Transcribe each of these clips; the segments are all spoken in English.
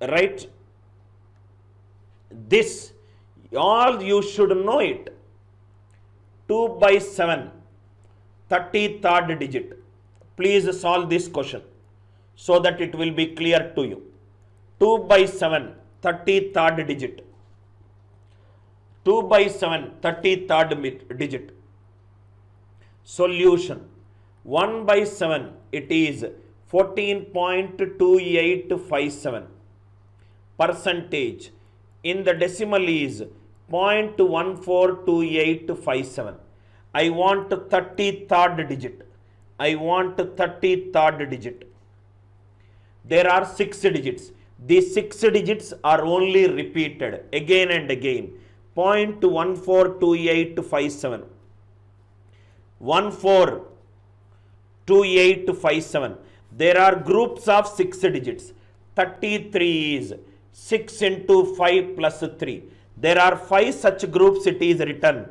right? This all you should know it. 2 by 7, 33rd digit. Please solve this question so that it will be clear to you. 2 by 7, 33rd digit. 2 by 7, 33rd digit. Solution. 1 by 7, it is 14.2857. Percentage in the decimal is 0.142857. I want 33rd digit. I want 33rd digit. There are 6 digits. These 6 digits are only repeated again and again. 0.142857. 142857. There are groups of 6 digits. 33 is 6 into 5 plus 3. There are 5 such groups, it is written.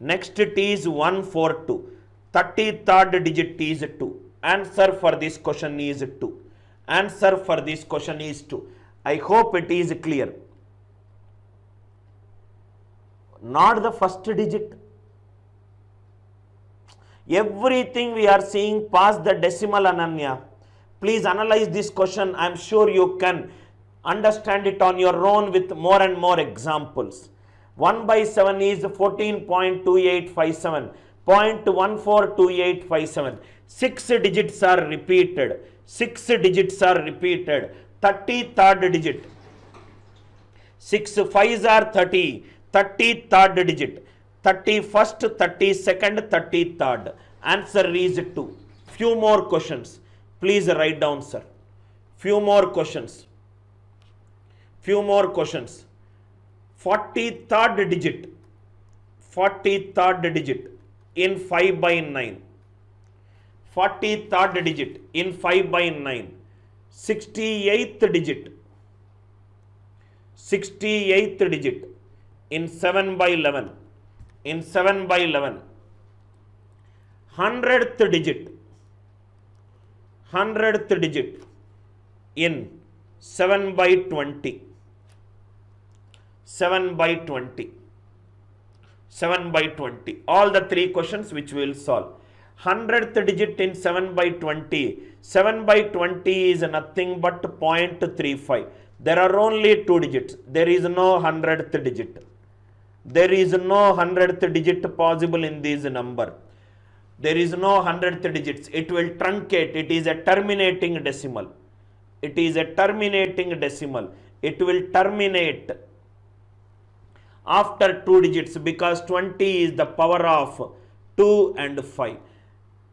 Next it is 142. 33rd digit is 2. Answer for this question is 2. Answer for this question is 2. I hope it is clear. Not the first digit. Everything we are seeing past the decimal, Ananya. Please analyze this question. I am sure you can understand it on your own with more and more examples. 1 by 7 is 14.2857. 0.142857. 6 digits are repeated. 6 digits are repeated. 33rd digit. 6 5s are 30. 33rd digit. 31st, 32nd, 33rd. Answer is 2. Few more questions. Please write down, sir. Few more questions. Few more questions. 43rd digit. 43rd digit in 5 by 9. 43rd digit in 5 by 9. 68th digit. 68th digit in 7 by 11. In 7 by 11. 100th digit. 100th digit in 7 by 20. 7 by 20. 7 by 20. All the 3 questions which we will solve. 100th digit in 7 by 20. 7 by 20 is nothing but 0.35. There are only 2 digits. There is no 100th digit. There is no 100th digit possible in this number. There is no 100th digits. It will truncate. It is a terminating decimal. It is a terminating decimal. It will terminate after 2 digits because 20 is the power of 2 and 5.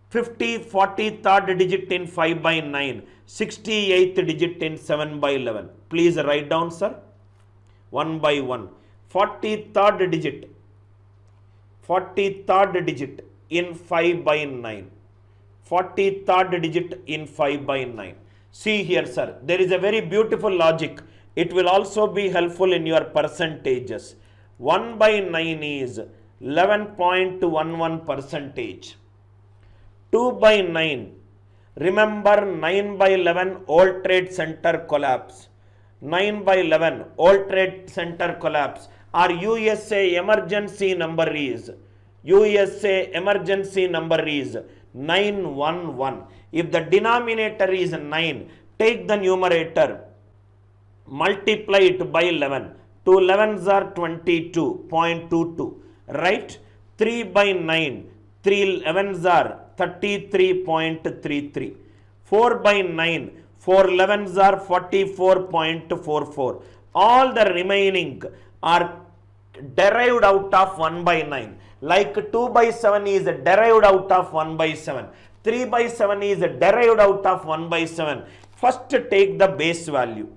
50, 43rd digit in 5 by 9. 68th digit in 7 by 11. Please write down, sir. 1 by 1. 43rd digit. 43rd digit in 5 by 9. 43rd digit in 5 by 9. See here, sir. There is a very beautiful logic. It will also be helpful in your percentages. 1 by 9 is 11.11 percentage. 2 by 9. Remember 9 by 11 World Trade Center collapse. 9 by 11 World Trade Center collapse. Our USA emergency number is 911. If the denominator is 9, take the numerator, multiply it by 11. 2 11s are 22.22. Right? 3 by 9. 3 11s are 33.33. 4 by 9. 4 11s are 44.44. All the remaining are derived out of 1 by 9. Like 2 by 7 is derived out of 1 by 7. 3 by 7 is derived out of 1 by 7. First take the base value.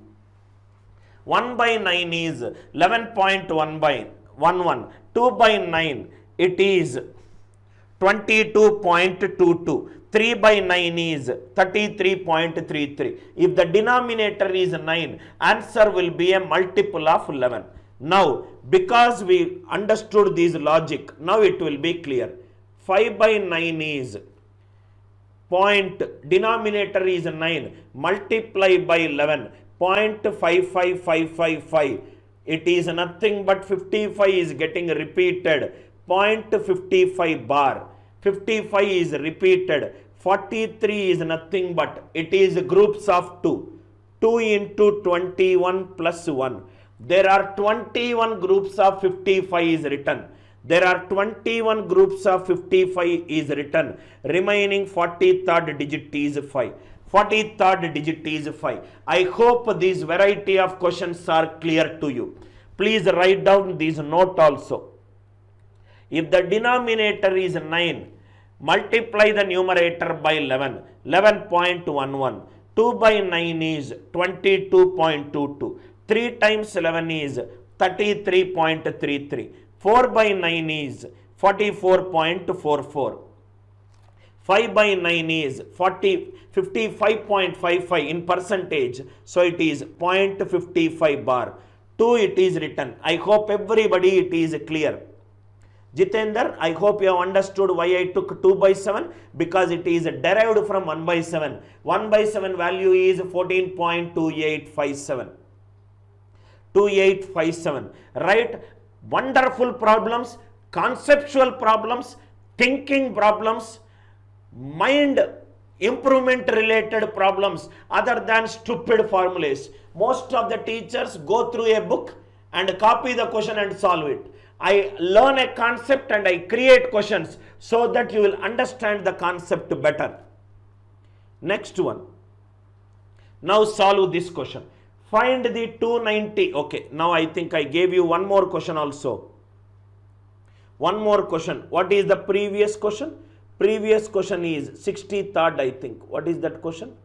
1 by 9 is 11.1 by 11. 2 by 9 it is 22.22. 3 by 9 is 33.33. If the denominator is 9, answer will be a multiple of 11. Now, because we understood this logic, now it will be clear. 5 by 9 is point, denominator is 9, multiply by 11. 0.55555. It is nothing but 55 is getting repeated. 0.55 bar. 55 is repeated. 43 is nothing but, it is groups of 2. 2 into 21 plus 1. There are 21 groups of 55 is written. There are 21 groups of 55 is written. Remaining 43rd digit is 5. 43rd digit is 5. I hope these variety of questions are clear to you. Please write down this note also. If the denominator is 9, multiply the numerator by 11. 11.11. 2 by 9 is 22.22. 3 times 11 is 33.33. 4 by 9 is 44.44. 5 by 9 is 55.55 in percentage. So it is 0.55 bar. 2 it is written. I hope everybody it is clear. Jitender, I hope you have understood why I took 2 by 7, because it is derived from 1 by 7. 1 by 7 value is 14.2857. 2857. Right? Wonderful problems, conceptual problems, thinking problems, mind improvement related problems other than stupid formulas. Most of the teachers go through a book and copy the question and solve it. I learn a concept and I create questions so that you will understand the concept better. Next one. Now solve this question. Find the 290. Okay, now I think I gave you one more question also. One more question. What is the previous question? Previous question is 63rd, I think. What is that question?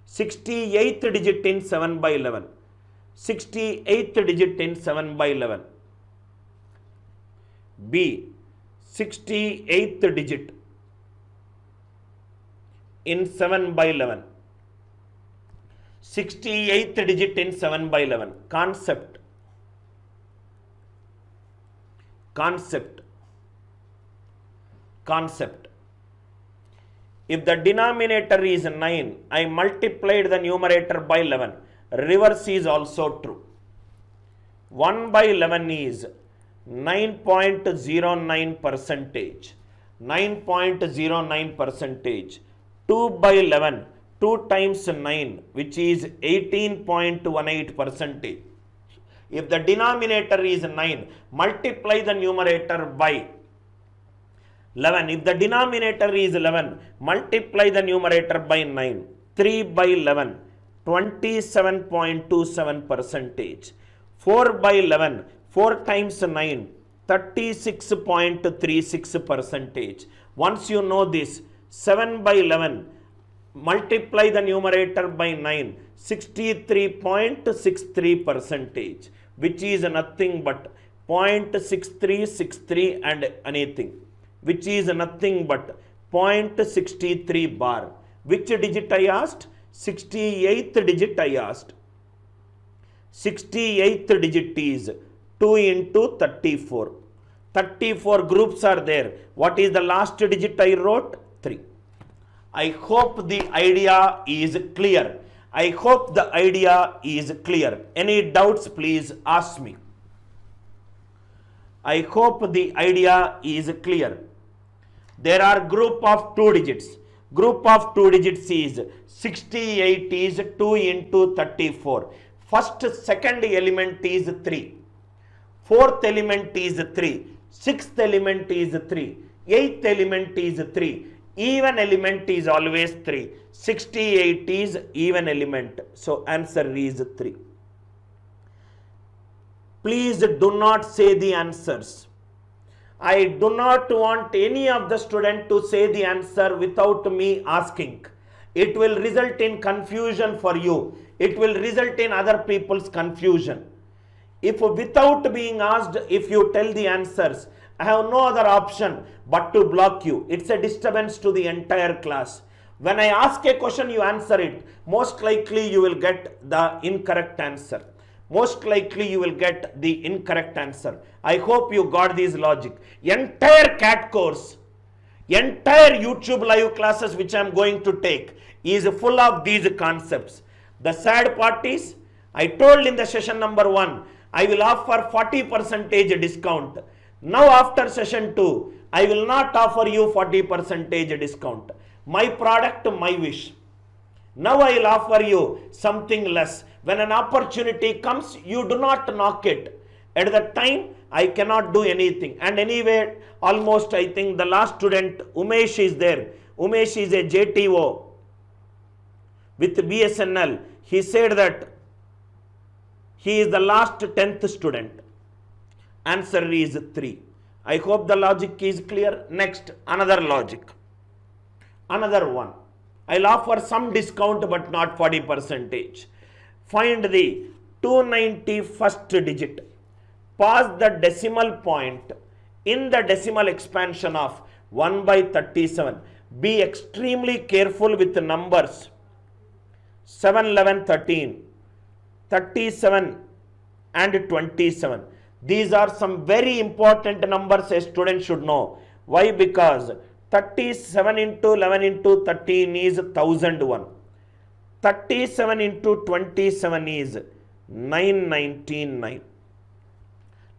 68th digit in 7 by 11. 68th digit in 7 by 11. B. 68th digit in 7 by 11. 68th digit in 7 by 11. Concept. Concept. Concept. If the denominator is 9, I multiplied the numerator by 11. Reverse is also true. 1 by 11 is 9.09 percentage. 9.09 percentage. 2 by 11. 2 times 9, which is 18.18 percentage. If the denominator is 9, multiply the numerator by 11. If the denominator is 11, multiply the numerator by 9. 3 by 11, 27.27 percentage. 4 by 11, 4 times 9, 36.36 percentage. Once you know this, 7 by 11, multiply the numerator by 9, 63.63 percentage, which is nothing but 0.6363 and anything, which is nothing but 0.63 bar. Which digit I asked? 68th digit I asked. 68th digit is 2 into 34. 34 groups are there. What is the last digit I wrote? 3. I hope the idea is clear. I hope the idea is clear. Any doubts, please ask me. I hope the idea is clear. There are group of 2 digits. Group of 2 digits is 68 is 2 into 34. First, second element is 3. Fourth element is 3. Sixth element is 3. Eighth element is 3. Even element is always 3. 68 is even element. So answer is 3. Please do not say the answers. I do not want any of the student to say the answer without me asking. It will result in confusion for you. It will result in other people's confusion. If without being asked, if you tell the answers, I have no other option but to block you. It's a disturbance to the entire class. When I ask a question, you answer it. Most likely you will get the incorrect answer. Most likely you will get the incorrect answer. I hope you got this logic. Entire CAT course, entire YouTube live classes which I am going to take is full of these concepts. The sad part is, I told in the session number 1, I will offer 40% discount. Now after session 2, I will not offer you 40% discount. My product, my wish. Now I will offer you something less. When an opportunity comes, you do not knock it. At that time, I cannot do anything. And anyway, almost I think the last student, Umesh, is there. Umesh is a JTO with BSNL. He said that he is the last 10th student. Answer is 3. I hope the logic is clear. Next, another logic. Another one. I'll offer some discount but not 40%. Find the 291st digit. Pass the decimal point in the decimal expansion of 1 by 37. Be extremely careful with the numbers 7, 11, 13, 37 and 27. These are some very important numbers a student should know. Why? Because 37 into 11 into 13 is 1001. 37 into 27 is 999.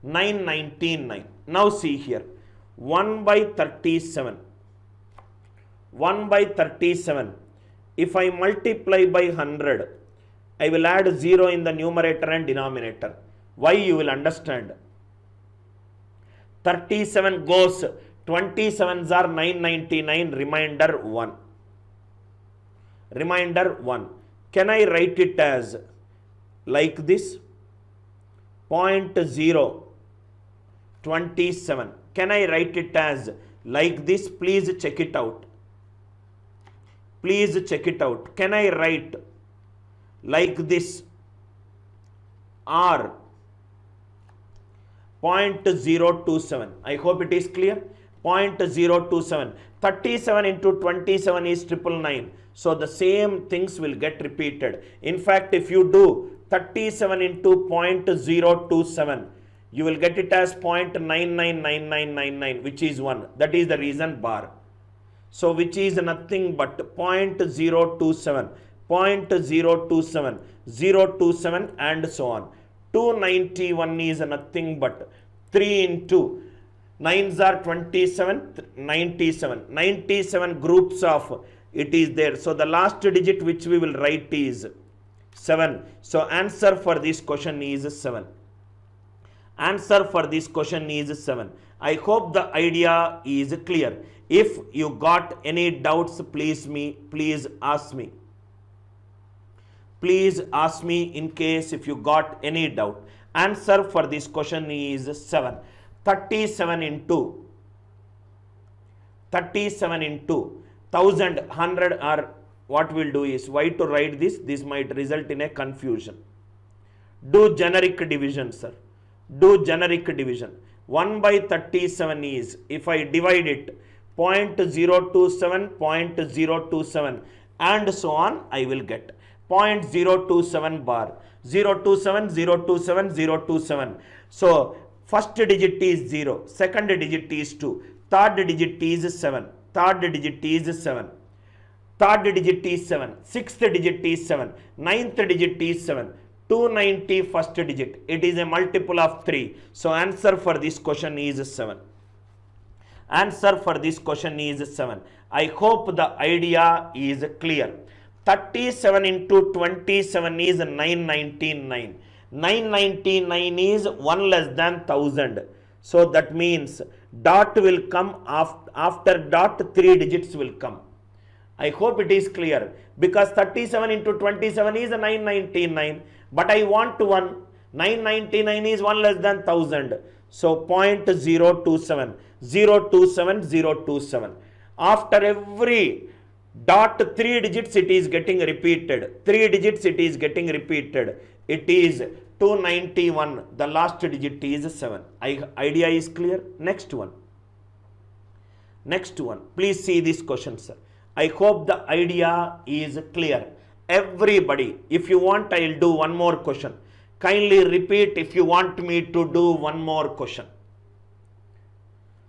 999. Now see here. 1 by 37. 1 by 37. If I multiply by 100, I will add 0 in the numerator and denominator. Why? You will understand. 37 goes, 27s are 999, remainder 1. Remainder 1. Can I write it as like this? 0.027. Can I write it as like this? Please check it out. Please check it out. Can I write like this? Or 0.027. I hope it is clear. 0.027. 37 into 27 is 999. So the same things will get repeated. In fact, if you do 37 into 0.027, you will get it as 0.999999, which is 1. That is the reason bar. So which is nothing but 0.027, 0.027, 027 and so on. 291 is nothing but 3 into 9s are 27, 97. 97 groups of it is there. So the last digit which we will write is 7. So answer for this question is 7. Answer for this question is 7. I hope the idea is clear. If you got any doubts, please ask me. Please ask me in case if you got any doubt. Answer for this question is 7. 37 into 1000, 100 or what we'll do is, why to write this? This might result in a confusion. Do generic division, sir. Do generic division. 1 by 37 is, if I divide it, 0.027, 0.027 and so on, I will get 0.027 bar. 027, 027, 027. So, first digit is 0, second digit is 2, third digit is 7, third digit is 7, third digit is 7, sixth digit is 7, ninth digit is 7, 290 first digit. It is a multiple of 3. So, answer for this question is 7. Answer for this question is 7. I hope the idea is clear. 37 into 27 is 999. 999 is 1 less than 1000. So that means dot will come after dot, 3 digits will come. I hope it is clear, because 37 into 27 is 999, but I want 1. 999 is 1 less than 1000. So 0.027, 027, 027. After every dot 3 digits it is getting repeated. 3 digits it is getting repeated. It is 291. The last digit is 7. Idea is clear? Next one. Next one. Please see this question, sir. I hope the idea is clear. Everybody, if you want, I will do one more question. Kindly repeat if you want me to do one more question.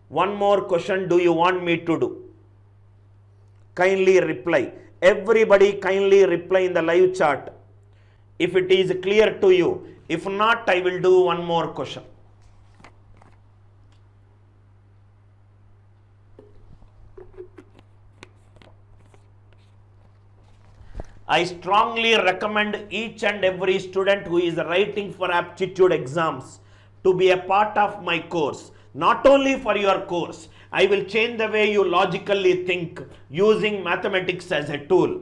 One more question do you want me to do? Kindly reply. Everybody kindly reply in the live chat. if it is clear to you. If not, I will do one more question. I strongly recommend each and every student who is writing for aptitude exams to be a part of my course. Not only for your course, I will change the way you logically think using mathematics as a tool.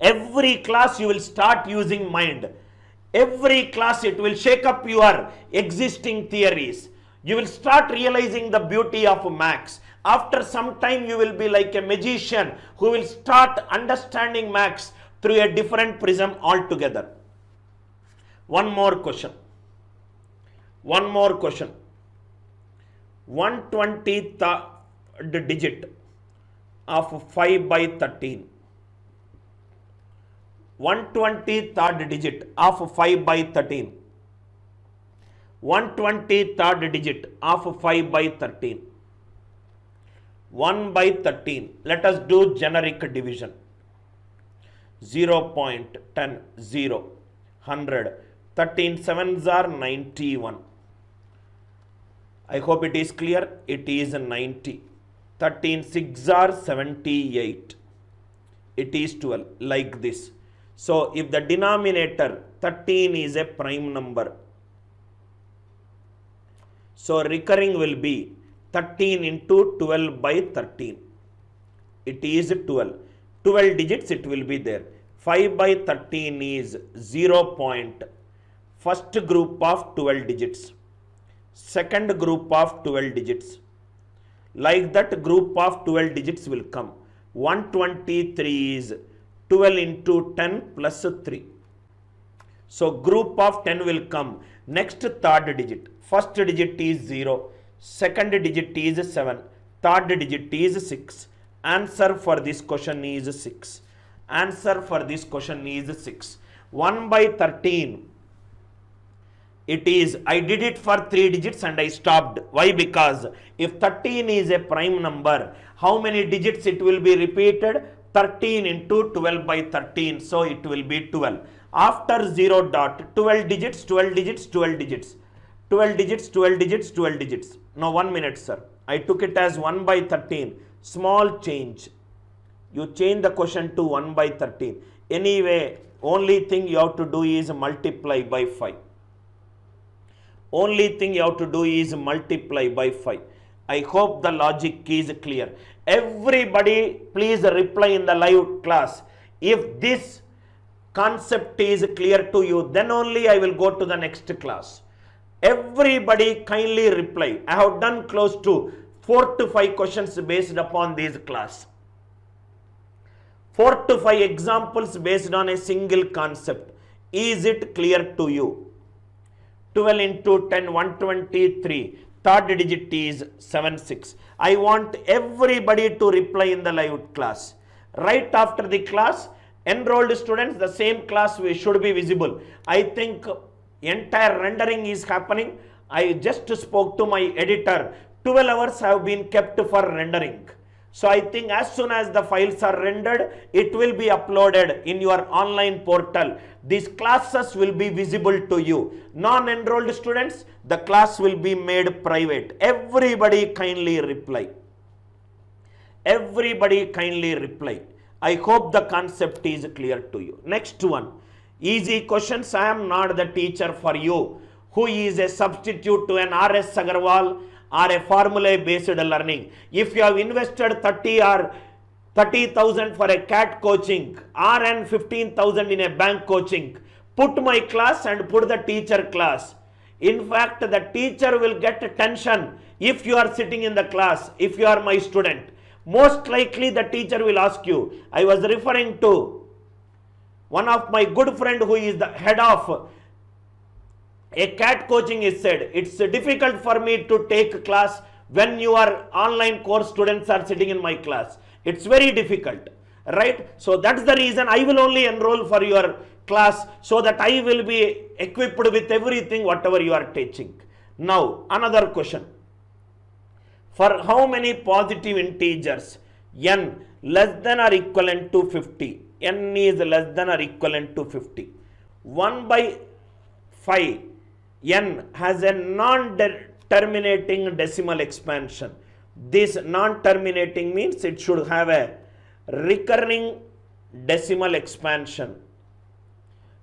Every class you will start using mind. Every class it will shake up your existing theories. You will start realizing the beauty of maths. After some time you will be like a magician who will start understanding maths through a different prism altogether. One more question. 120th digit of 5 by 13. 123rd digit of 5 by 13. 123rd digit of 5 by 13. 1 by 13. Let us do generic division. 0 0.10, 0, 100. 13 sevens are 91. I hope it is clear. It is 90. 13 six are 78. It is 12, like this. So, if the denominator 13 is a prime number, so recurring will be 13 into 12 by 13. It is 12. 12 digits it will be there. 5 by 13 is 0. First group of 12 digits. Second group of 12 digits. Like that group of 12 digits will come. 123 is 12 into 10 plus 3. So group of 10 will come. Next third digit. First digit is 0. Second digit is 7. Third digit is 6. Answer for this question is 6. Answer for this question is 6. 1 by 13. It is, I did it for 3 digits and I stopped. Why? Because if 13 is a prime number, how many digits it will be repeated? 13 into 12 by 13. So it will be 12. After 0 dot, 12 digits, 12 digits, 12 digits. 12 digits, 12 digits, 12 digits. Now 1 minute, sir. I took it as 1 by 13. Small change. You change the question to 1 by 13. Anyway, only thing you have to do is multiply by 5. Only thing you have to do is multiply by 5. I hope the logic is clear. Everybody please reply in the live class. If this concept is clear to you, then only I will go to the next class. Everybody kindly reply. I have done close to 4 to 5 questions based upon this class. 4 to 5 examples based on a single concept. Is it clear to you? 12 into 10, 123. Third digit is 76. I want everybody to reply in the live class. Right after the class, enrolled students, the same class should be visible. I think entire rendering is happening. I just spoke to my editor. 12 hours have been kept for rendering. So I think as soon as the files are rendered, it will be uploaded in your online portal. These classes will be visible to you. Non-enrolled students, the class will be made private. Everybody kindly reply. Everybody kindly reply. I hope the concept is clear to you. Next one. Easy questions. I am not the teacher for you who is a substitute to an R.S. Agarwal or a formula based learning. If you have invested 30,000 for a CAT coaching or and 15,000 in a bank coaching, put my class and put the teacher class. In fact, the teacher will get tension if you are sitting in the class, if you are my student. Most likely the teacher will ask you. I was referring to one of my good friend who is the head of a CAT coaching is said, it's difficult for me to take class when your online course students are sitting in my class. It's very difficult, right? So that's the reason I will only enroll for your class so that I will be equipped with everything whatever you are teaching. Now another question. For how many positive integers n less than or equivalent to 50? N is less than or equivalent to 50. 1 by 5 n has a non-terminating decimal expansion. This non-terminating means it should have a recurring decimal expansion.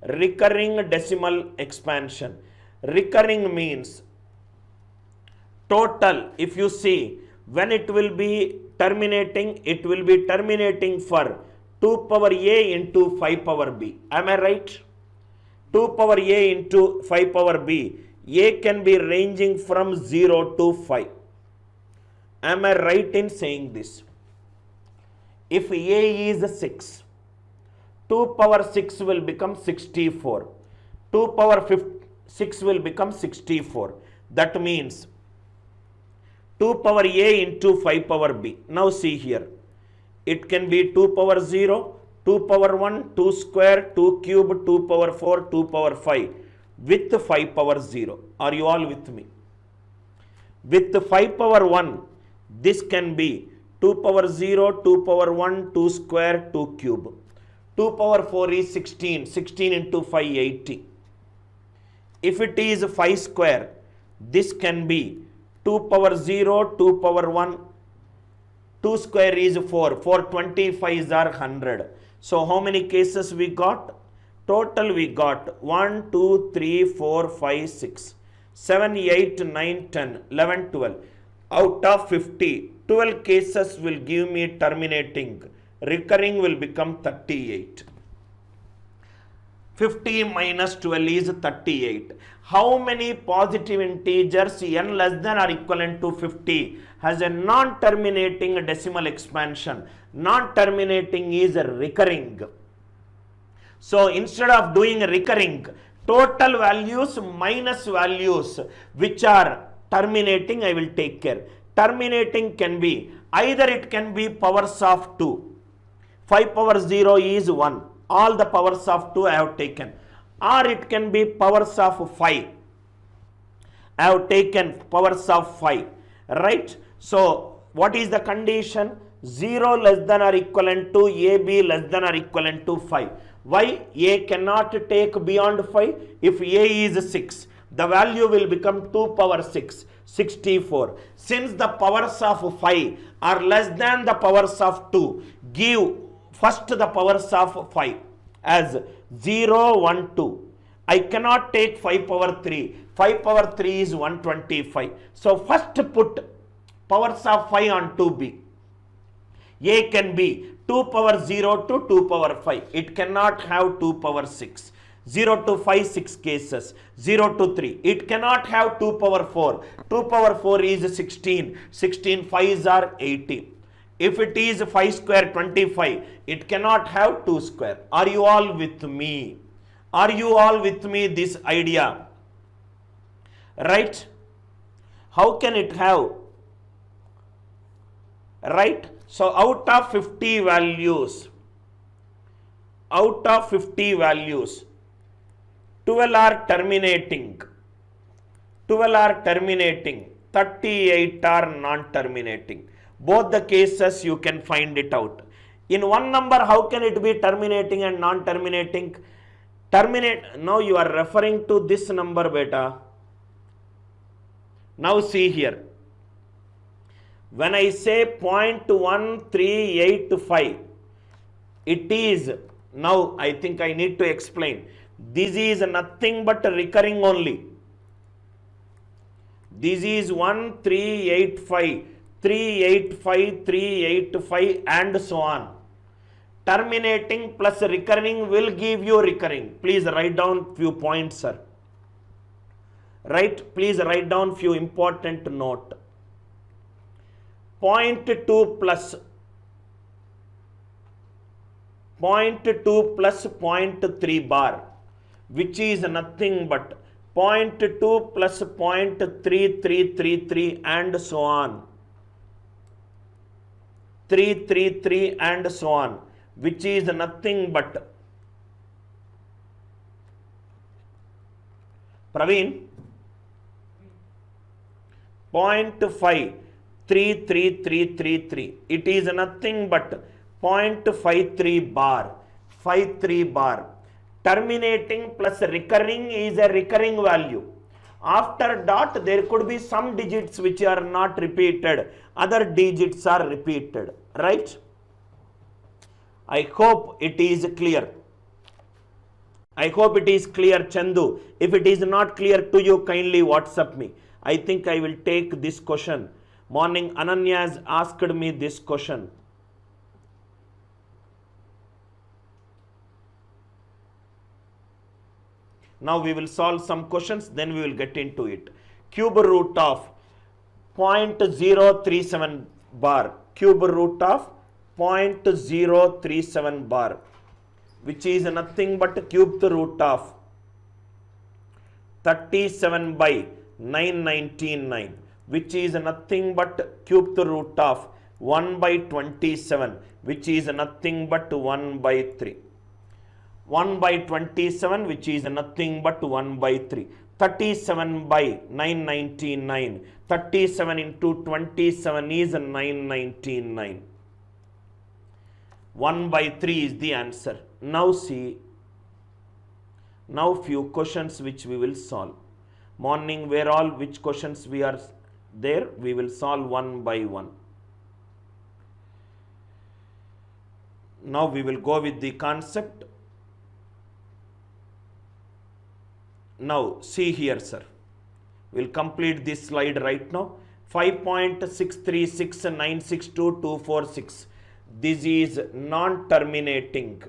Recurring decimal expansion. Recurring means total. If you see, when it will be terminating, it will be terminating for 2 power a into 5 power b. Am I right? 2 power a into 5 power b. A can be ranging from 0 to 5. Am I right in saying this? If a is 6, 2 power 6 will become 64. 2 power 6 will become 64. That means 2 power a into 5 power b. Now see here. It can be 2 power 0, 2 power 1, 2 square, 2 cube, 2 power 4, 2 power 5 with 5 power 0. Are you all with me? With 5 power 1, this can be 2 power 0, 2 power 1, 2 square, 2 cube. 2 power 4 is 16. 16 into 5, 80. If it is 5 square, this can be 2 power 0, 2 power 1, 2 square is 4. 4 25s are 100. So how many cases we got? Total we got 1, 2, 3, 4, 5, 6, 7, 8, 9, 10, 11, 12. Out of 50, 12 cases will give me terminating. Recurring will become 38. 50 minus 12 is 38. How many positive integers n less than or equivalent to 50 has a non-terminating decimal expansion? Non-terminating is recurring. So instead of doing recurring, total values minus values which are terminating, I will take care. Terminating can be either it can be powers of 2. 5 power 0 is 1. All the powers of 2 I have taken. Or it can be powers of 5. I have taken powers of 5. Right? So what is the condition? 0 less than or equivalent to AB less than or equivalent to 5. Why? A cannot take beyond 5. If A is 6, the value will become 2 power 6, 64. Since the powers of 5 are less than the powers of 2, give first the powers of 5 as 0, 1, 2. I cannot take 5 power 3. 5 power 3 is 125. So first put powers of 5 on 2b. A can be 2 power 0 to 2 power 5. It cannot have 2 power 6. 0 to 5, 6 cases. 0 to 3. It cannot have 2 power 4. 2 power 4 is 16. 16 5s are 80. If it is 5 square 25, it cannot have 2 square. Are you all with me? Are you all with me this idea? Right? How can it have? Right? So out of 50 values, 12 are terminating. 12 are terminating. 38 are non-terminating. Both the cases you can find it out. In one number, how can it be terminating and non-terminating? Terminate. Now you are referring to this number, beta. Now see here. When I say 0.1385, it is, now I think I need to explain. This is nothing but recurring only. This is 1385, 385, 385 and so on. Terminating plus recurring will give you recurring. Please write down few points, sir. Right? Please write down few important note. 0.2 plus 0.3 bar, which is nothing but 0.2 plus 0.3333 and so on. 333 and so on, which is nothing but Praveen 0.5 33333. It is nothing but 0.53 bar. 53 bar. Terminating plus recurring is a recurring value. After dot, there could be some digits which are not repeated, other digits are repeated, right? I hope it is clear. I hope it is clear, Chandu. If it is not clear to you, kindly WhatsApp me. I think I will take this question. Morning, Ananya has asked me this question. Now we will solve some questions, then we will get into it. Cube root of 0.037 bar. Cube root of 0.037 bar, which is nothing but cubed root of 37 by 999, which is nothing but cubed root of 1 by 27, which is nothing but 1 by 3. 1 by 27, which is nothing but 1 by 3. 37 by 999. 37 into 27 is 999. 1 by 3 is the answer. Now see, now few questions which we will solve. Morning, where all which questions we are there, we will solve one by one. Now we will go with the concept. Now see here, sir. We'll complete this slide right now. 5.636962246. This is non-terminating.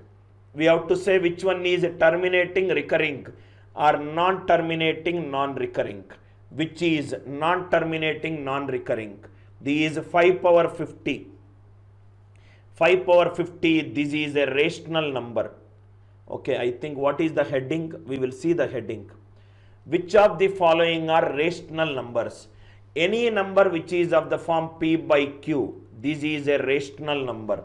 We have to say which one is terminating recurring or non-terminating non-recurring. Which is non-terminating non-recurring. This is 5 power 50. 5 power 50, this is a rational number. Okay, I think what is the heading? We will see the heading. Which of the following are rational numbers? Any number which is of the form p by q, this is a rational number.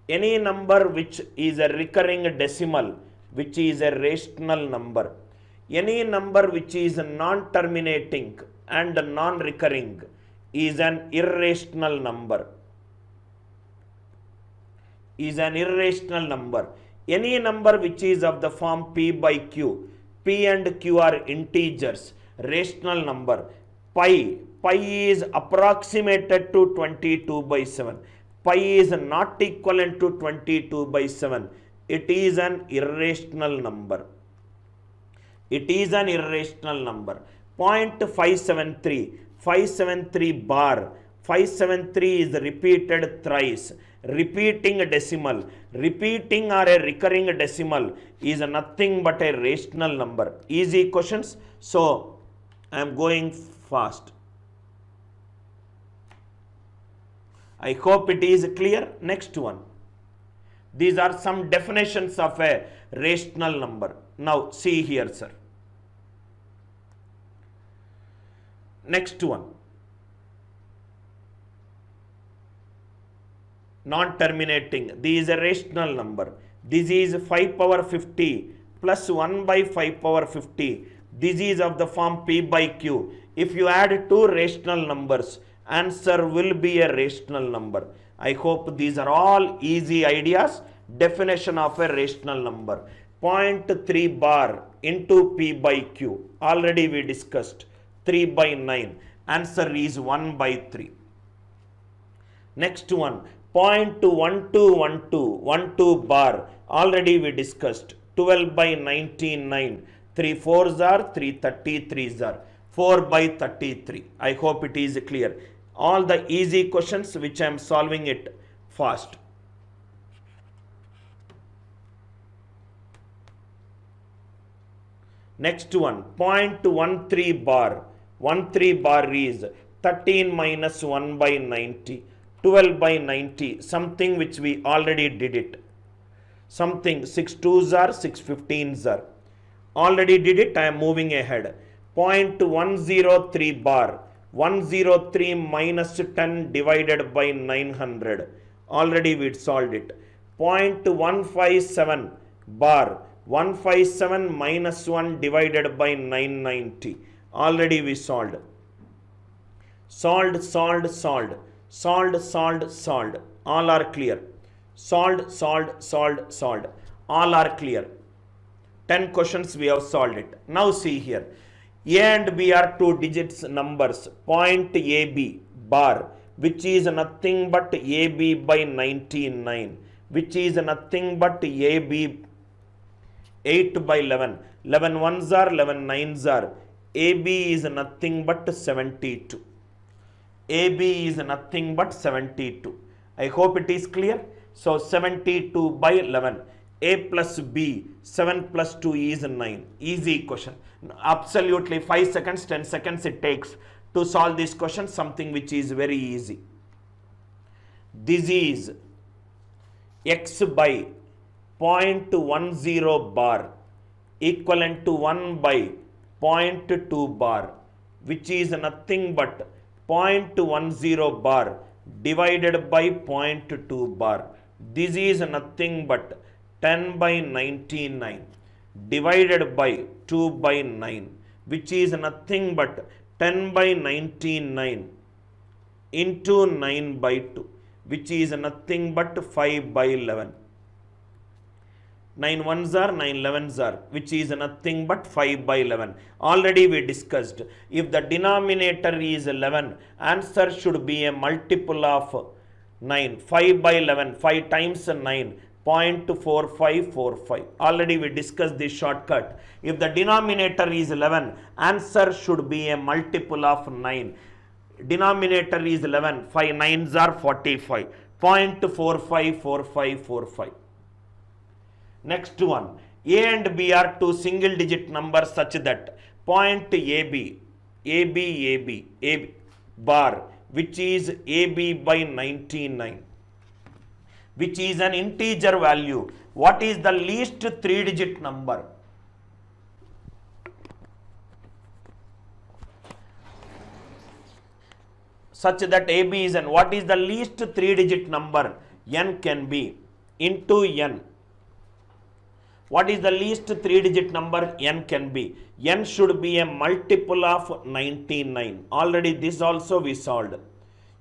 Any number which is a recurring decimal, which is a rational number. Any number which is non-terminating and non-recurring is an irrational number. Is an irrational number. Any number which is of the form p by q, p and q are integers, rational number. Pi is approximated to 22 by 7. Pi is not equivalent to 22 by 7. It is an irrational number. It is an irrational number. 0.573, 573 bar. 573 is repeated thrice. Repeating a decimal, repeating or a recurring decimal is nothing but a rational number. Easy questions. So I am going fast. I hope it is clear. Next one. These are some definitions of a rational number. Now see here, sir. Next one. Non-terminating. This is a rational number. This is 5 power 50 plus 1 by 5 power 50. This is of the form p by q. If you add two rational numbers, answer will be a rational number. I hope these are all easy ideas. Definition of a rational number. 0.3 bar into p by q. Already we discussed. 3 by 9. Answer is 1 by 3. Next one. 0.1212 bar. Already we discussed. 12 by 99. 3 4s are 3 33s are 4 by 33. I hope it is clear. All the easy questions which I am solving it fast. Next one. 0.13 bar. 13 bar is 13 minus 1 by 90. 12 by 90, something which we already did it. Something 6 2s are 6 15s are. Already did it, I am moving ahead. 0.103 bar. 103 minus 10 divided by 900. Already we solved it. 0.157 bar. 157 minus 1 divided by 990. Already we solved. Solved. All are clear. Solved. All are clear. 10 questions we have solved it. Now see here. A and B are two digits numbers. Point AB bar, which is nothing but AB by 99, which is nothing but AB 8 by 11. 11 ones are, 11 nines are. AB is nothing but 72. AB is nothing but 72. I hope it is clear. So 72 by 11. A plus B, 7 plus 2 is 9. Easy question. Absolutely 5 seconds, 10 seconds it takes to solve this question, something which is very easy. This is x by 0.10 bar equivalent to 1 by 0.2 bar, which is nothing but 0.10 bar divided by 0.2 bar. This is nothing but 10 by 99 divided by 2 by 9, which is nothing but 10 by 99 into 9 by 2, which is nothing but 5 by 11. 9 ones are, 9 11s are, which is nothing but 5 by 11. Already we discussed, if the denominator is 11, answer should be a multiple of 9. 5 by 11, 5 times 9, 0.4545. Already we discussed this shortcut. If the denominator is 11, answer should be a multiple of 9. Denominator is 11, 5 nines are 45. 0.454545. Next one, A and B are two single digit numbers such that point AB bar, which is AB by 99, which is an integer value. What is the least 3 digit number? Such that AB is n. What is the least 3 digit number n can be into n? What is the least 3 digit number n can be? N should be a multiple of 99. Already this also we solved.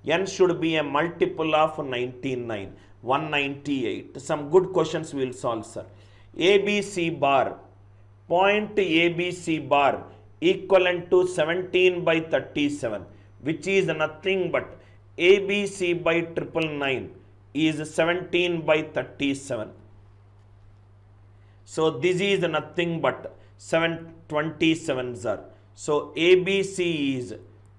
N should be a multiple of 99. 198. Some good questions we will solve, sir. ABC bar, point ABC bar equivalent to 17 by 37, which is nothing but ABC by 999 is 17 by 37. So this is nothing but 727s are. So ABC is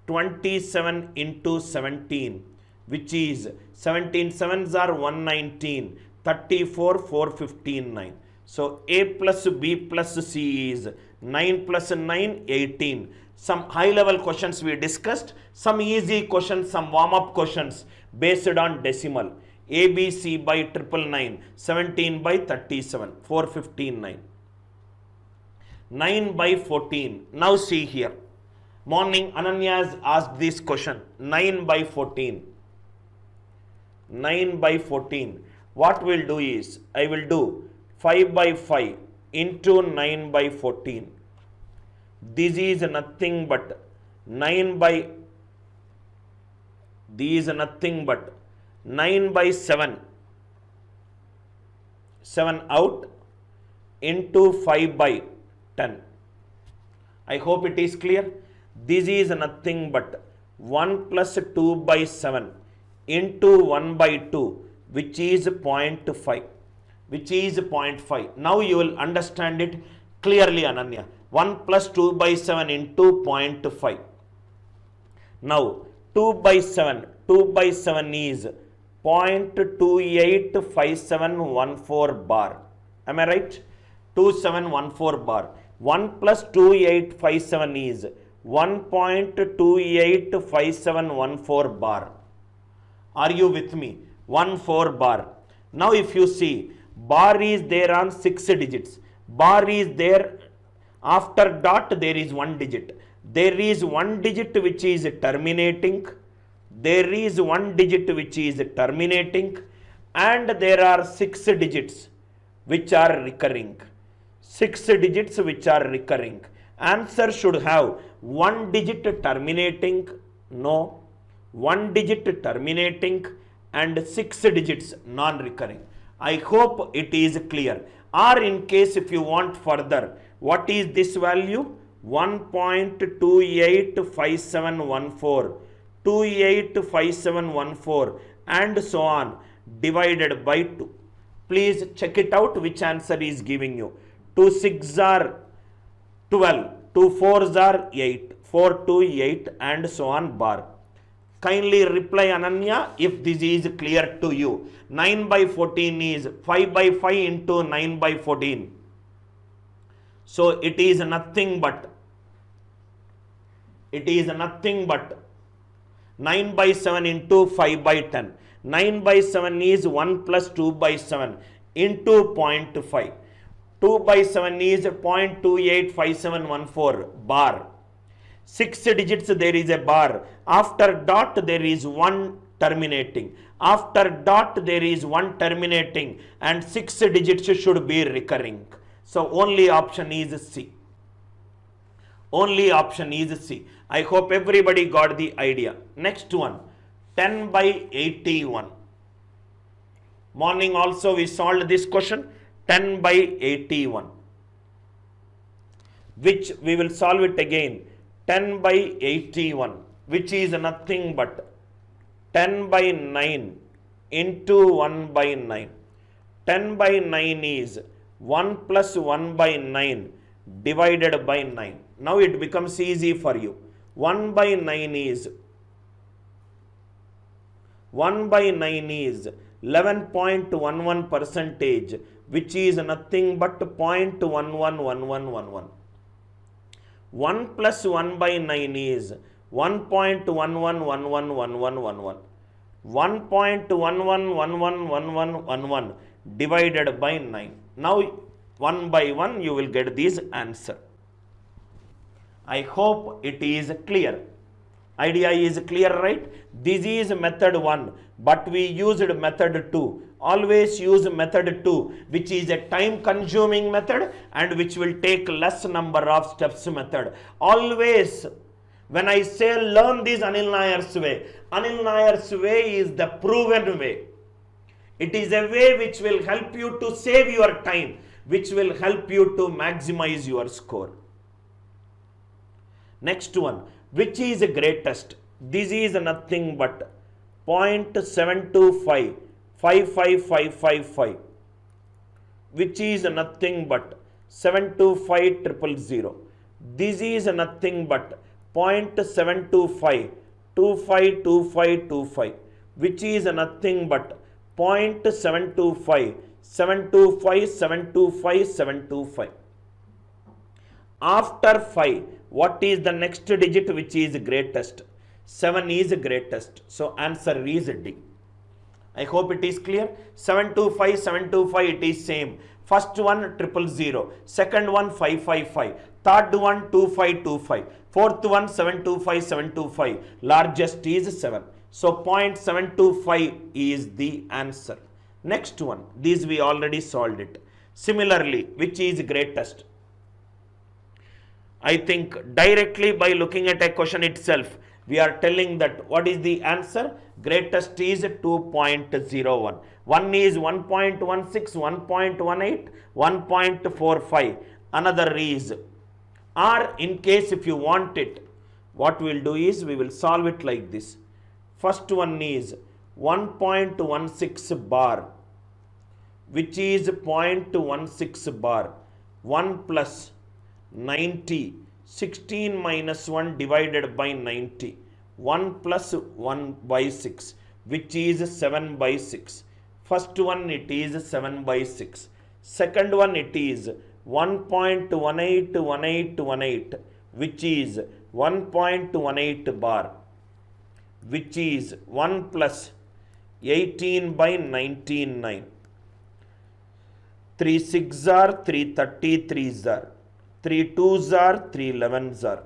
27 into 17, which is 17 sevens are 119, 34, 415, 9. So A plus B plus C is 9 plus 9, 18. Some high level questions we discussed, some easy questions, some warm up questions based on decimal. ABC by 999, 17 by 37, 415, 9. 9 by 14. Now see here. Morning Ananya has asked this question. 9 by 14. 9 by 14. What we'll do is, I will do 5 by 5 into 9 by 14. This is nothing but 9 by, this is nothing but 9 by 7. 7 out into 5 by 10. I hope it is clear. This is nothing but 1 plus 2 by 7 into 1 by 2, which is 0.5, which is 0.5. Now you will understand it clearly, Ananya. 1 plus 2 by 7 into 0.5. Now 2 by 7 is 0.285714 bar. Am I right? 2714 bar. 1 plus 2857 is 1.285714 bar. Are you with me? 14 bar. Now if you see, bar is there on 6 digits. Bar is there, after dot there is 1 digit. There is 1 digit which is terminating. There is 1 digit which is terminating. And there are 6 digits which are recurring. 6 digits which are recurring. Answer should have 1 digit terminating, no, 1 digit terminating and 6 digits non-recurring. I hope it is clear. Or in case if you want further, what is this value? 1.285714, 285714 and so on, divided by 2. Please check it out which answer is giving you. 2 6 are 12, 2 4s are 8, 4 2 8 and so on bar. Kindly reply Ananya if this is clear to you. 9 by 14 is 5 by 5 into 9 by 14. So it is nothing but 9 by 7 into 5 by 10. 9 by 7 is 1 plus 2 by 7 into 0.5. 2 by 7 is 0.285714 bar. 6 digits there is a bar. After dot there is one terminating. After dot there is one terminating and 6 digits should be recurring. So only option is C. Only option is C. I hope everybody got the idea. Next one, 10 by 81. Morning also we solved this question, 10 by 81. Which we will solve it again. 10 by 81, which is nothing but 10 by 9 into 1 by 9. 10 by 9 is 1 plus 1 by 9 divided by 9. Now it becomes easy for you. 1 by 9 is 11.11 percentage, which is nothing but 0.111111. 1 plus 1 by 9 is 1.11111111. 1.11111111 divided by 9. Now one by one you will get this answer. I hope it is clear. Idea is clear, right? This is method 1, but we used method 2. Always use method 2, which is a time consuming method and which will take less number of steps method. Always when I say learn this Anil Nayar's way, Anil Nayar's way is the proven way. It is a way which will help you to save your time, which will help you to maximize your score. Next one, which is greatest? This is nothing but 0.725 55555, which is nothing but 725000. This is nothing but 0.725 252525, which is nothing but 0.725 725 725 725. After 5, what is the next digit which is greatest? 7 is greatest. So answer is D. I hope it is clear. 725 725 it is same. First one 000, second one 555, third one 2525, fourth one 725 725, largest is 7. So 0.725 is the answer. Next one, these we already solved it. Similarly, which is greatest? I think directly by looking at a question itself, we are telling that what is the answer? Greatest is 2.01. One is 1.16, 1.18, 1.45. Another is, or in case if you want it, what we will do is we will solve it like this. First one is 1.16 bar, which is 0.16 bar. 1 plus 90, 16 minus 1 divided by 90, 1 plus 1 by 6, which is 7 by 6. First one it is 7 by 6. Second one it is 1.181818, which is 1.18 bar, which is 1 plus 18 by 199. 3 6s are 333s are. 3 2s are 3 11s are,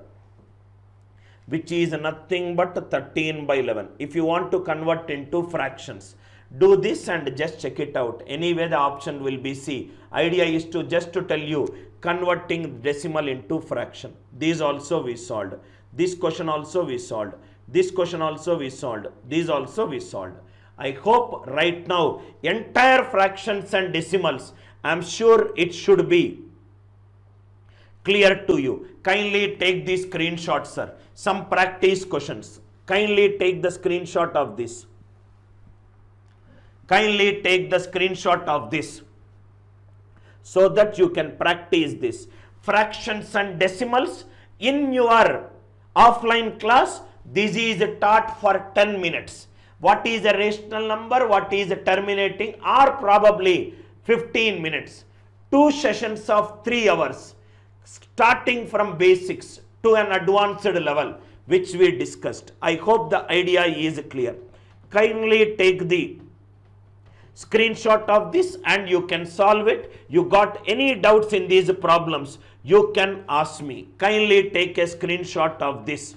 which is nothing but 13 by 11. If you want to convert into fractions, do this and just check it out. Anyway, the option will be C. Idea is to just to tell you converting decimal into fraction. These also we solved. This question also we solved. This question also we solved. These also we solved. I hope right now entire fractions and decimals I am sure it should be clear to you. Kindly take the screenshot, sir. Some practice questions. Kindly take the screenshot of this. Kindly take the screenshot of this so that you can practice this. Fractions and decimals in your offline class, this is taught for 10 minutes. What is a rational number, what is a terminating, or probably 15 minutes. 2 sessions of 3 hours, starting from basics to an advanced level, which we discussed. I hope the idea is clear. Kindly take the screenshot of this and you can solve it. You got any doubts in these problems, you can ask me. Kindly take a screenshot of this.